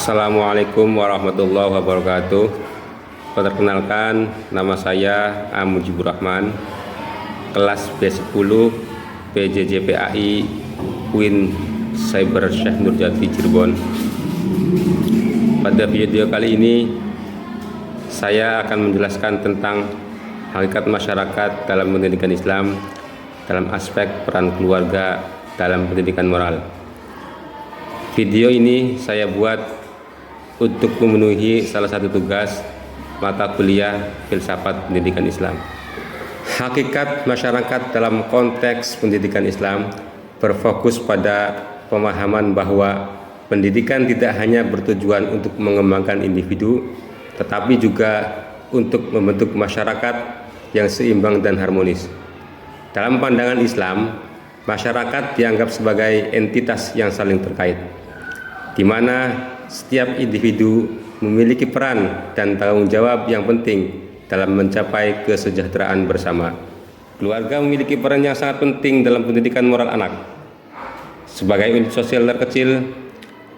Assalamualaikum warahmatullahi wabarakatuh. Perkenalkan, nama saya A. Mujibur Rahman, kelas B10 PJJPAI UIN Cyber Syekh Nurjati Cirebon. Pada video kali ini saya akan menjelaskan tentang hakikat masyarakat dalam pendidikan Islam dalam aspek peran keluarga dalam pendidikan moral. Video ini saya buat untuk memenuhi salah satu tugas mata kuliah Filsafat Pendidikan Islam. Hakikat masyarakat dalam konteks pendidikan Islam berfokus pada pemahaman bahwa pendidikan tidak hanya bertujuan untuk mengembangkan individu, tetapi juga untuk membentuk masyarakat yang seimbang dan harmonis. Dalam pandangan Islam, masyarakat dianggap sebagai entitas yang saling terkait, di mana setiap individu memiliki peran dan tanggung jawab yang penting dalam mencapai kesejahteraan bersama. Keluarga memiliki peran yang sangat penting dalam pendidikan moral anak. Sebagai unit sosial terkecil,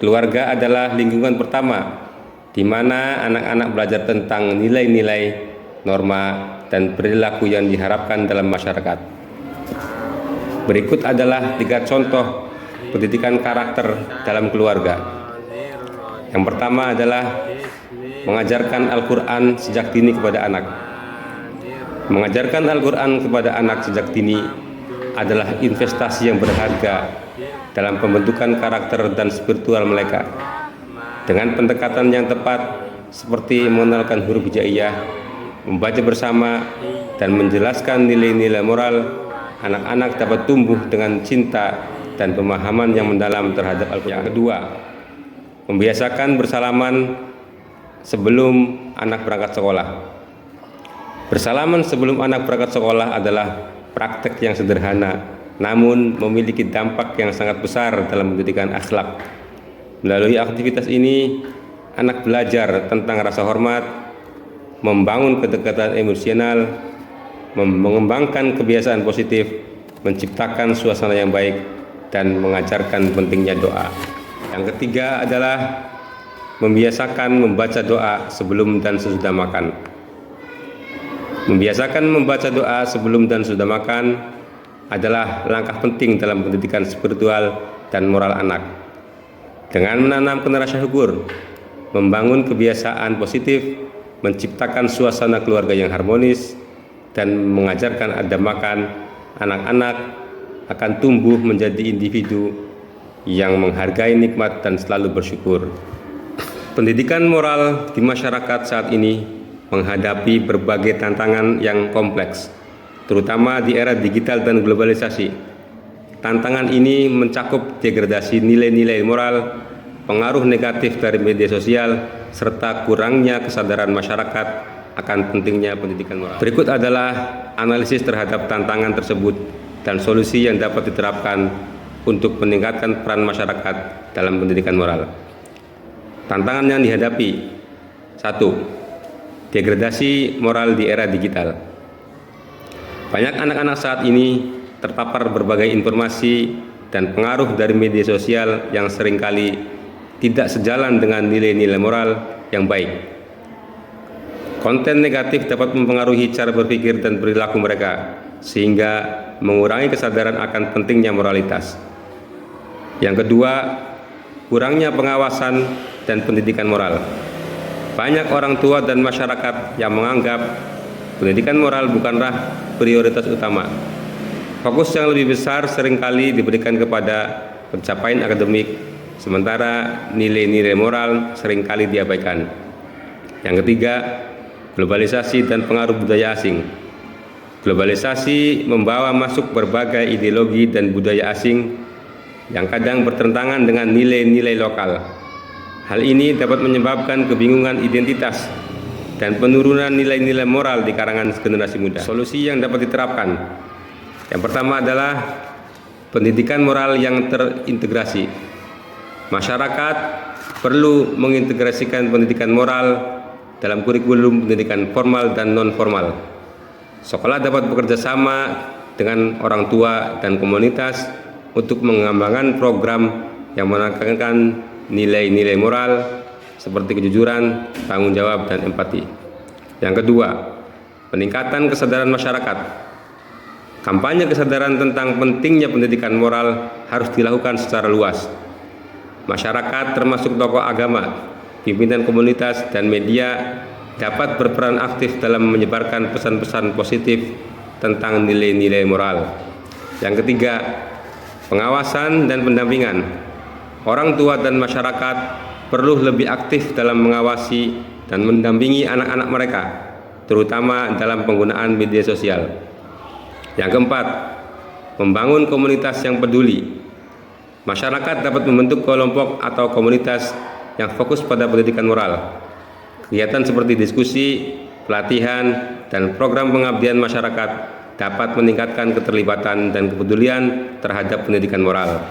keluarga adalah lingkungan pertama di mana anak-anak belajar tentang nilai-nilai, norma, dan perilaku yang diharapkan dalam masyarakat. Berikut adalah 3 contoh pendidikan karakter dalam keluarga. Yang pertama adalah mengajarkan Al-Quran sejak dini kepada anak. Mengajarkan Al-Quran kepada anak sejak dini adalah investasi yang berharga dalam pembentukan karakter dan spiritual mereka. Dengan pendekatan yang tepat seperti mengenalkan huruf hijaiyah, membaca bersama, dan menjelaskan nilai-nilai moral, anak-anak dapat tumbuh dengan cinta dan pemahaman yang mendalam terhadap Al-Quran. Yang kedua, membiasakan bersalaman sebelum anak berangkat sekolah. Bersalaman sebelum anak berangkat sekolah adalah praktek yang sederhana, namun memiliki dampak yang sangat besar dalam pendidikan akhlak. Melalui aktivitas ini, anak belajar tentang rasa hormat, membangun kedekatan emosional, mengembangkan kebiasaan positif, menciptakan suasana yang baik, dan mengajarkan pentingnya doa. Yang ketiga adalah membiasakan membaca doa sebelum dan sesudah makan. Membiasakan membaca doa sebelum dan sesudah makan adalah langkah penting dalam pendidikan spiritual dan moral anak. Dengan menanamkan rasa syukur, membangun kebiasaan positif, menciptakan suasana keluarga yang harmonis, dan mengajarkan adab makan, anak-anak akan tumbuh menjadi individu yang menghargai nikmat dan selalu bersyukur. Pendidikan moral di masyarakat saat ini menghadapi berbagai tantangan yang kompleks, terutama di era digital dan globalisasi. Tantangan ini mencakup degradasi nilai-nilai moral, pengaruh negatif dari media sosial, serta kurangnya kesadaran masyarakat akan pentingnya pendidikan moral. Berikut adalah analisis terhadap tantangan tersebut dan solusi yang dapat diterapkan untuk meningkatkan peran masyarakat dalam pendidikan moral. Tantangan yang dihadapi: 1. Degradasi moral di era digital. Banyak anak-anak saat ini terpapar berbagai informasi dan pengaruh dari media sosial yang seringkali tidak sejalan dengan nilai-nilai moral yang baik. Konten negatif dapat mempengaruhi cara berpikir dan perilaku mereka, sehingga mengurangi kesadaran akan pentingnya moralitas. Yang kedua, kurangnya pengawasan dan pendidikan moral. Banyak orang tua dan masyarakat yang menganggap pendidikan moral bukanlah prioritas utama. Fokus yang lebih besar seringkali diberikan kepada pencapaian akademik, sementara nilai-nilai moral seringkali diabaikan. Yang ketiga, globalisasi dan pengaruh budaya asing. Globalisasi membawa masuk berbagai ideologi dan budaya asing yang kadang bertentangan dengan nilai-nilai lokal. Hal ini dapat menyebabkan kebingungan identitas dan penurunan nilai-nilai moral di kalangan generasi muda. Solusi yang dapat diterapkan: yang pertama adalah pendidikan moral yang terintegrasi. Masyarakat perlu mengintegrasikan pendidikan moral dalam kurikulum pendidikan formal dan non-formal. Sekolah dapat bekerja sama dengan orang tua dan komunitas untuk mengembangkan program yang menekankan nilai-nilai moral seperti kejujuran, tanggung jawab, dan empati. Yang kedua, peningkatan kesadaran masyarakat. Kampanye kesadaran tentang pentingnya pendidikan moral harus dilakukan secara luas. Masyarakat termasuk tokoh agama, pimpinan komunitas, dan media dapat berperan aktif dalam menyebarkan pesan-pesan positif tentang nilai-nilai moral. Yang ketiga, pengawasan dan pendampingan. Orang tua dan masyarakat perlu lebih aktif dalam mengawasi dan mendampingi anak-anak mereka, terutama dalam penggunaan media sosial. Yang keempat, membangun komunitas yang peduli. Masyarakat dapat membentuk kelompok atau komunitas yang fokus pada pendidikan moral. Kegiatan seperti diskusi, pelatihan, dan program pengabdian masyarakat dapat meningkatkan keterlibatan dan kepedulian terhadap pendidikan moral.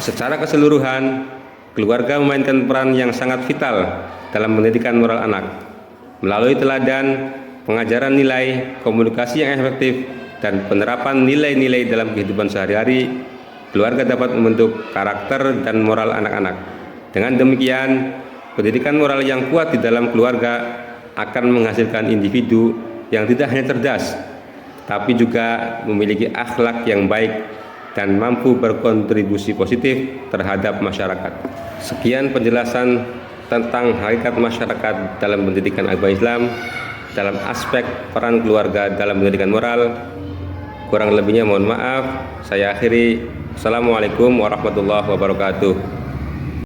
Secara keseluruhan, keluarga memainkan peran yang sangat vital dalam pendidikan moral anak. Melalui teladan, pengajaran nilai, komunikasi yang efektif, dan penerapan nilai-nilai dalam kehidupan sehari-hari, keluarga dapat membentuk karakter dan moral anak-anak. Dengan demikian, pendidikan moral yang kuat di dalam keluarga akan menghasilkan individu yang tidak hanya cerdas, tapi juga memiliki akhlak yang baik dan mampu berkontribusi positif terhadap masyarakat. Sekian penjelasan tentang hakikat masyarakat dalam pendidikan agama Islam dalam aspek peran keluarga dalam pendidikan moral. Kurang lebihnya mohon maaf. Saya akhiri. Assalamualaikum warahmatullahi wabarakatuh.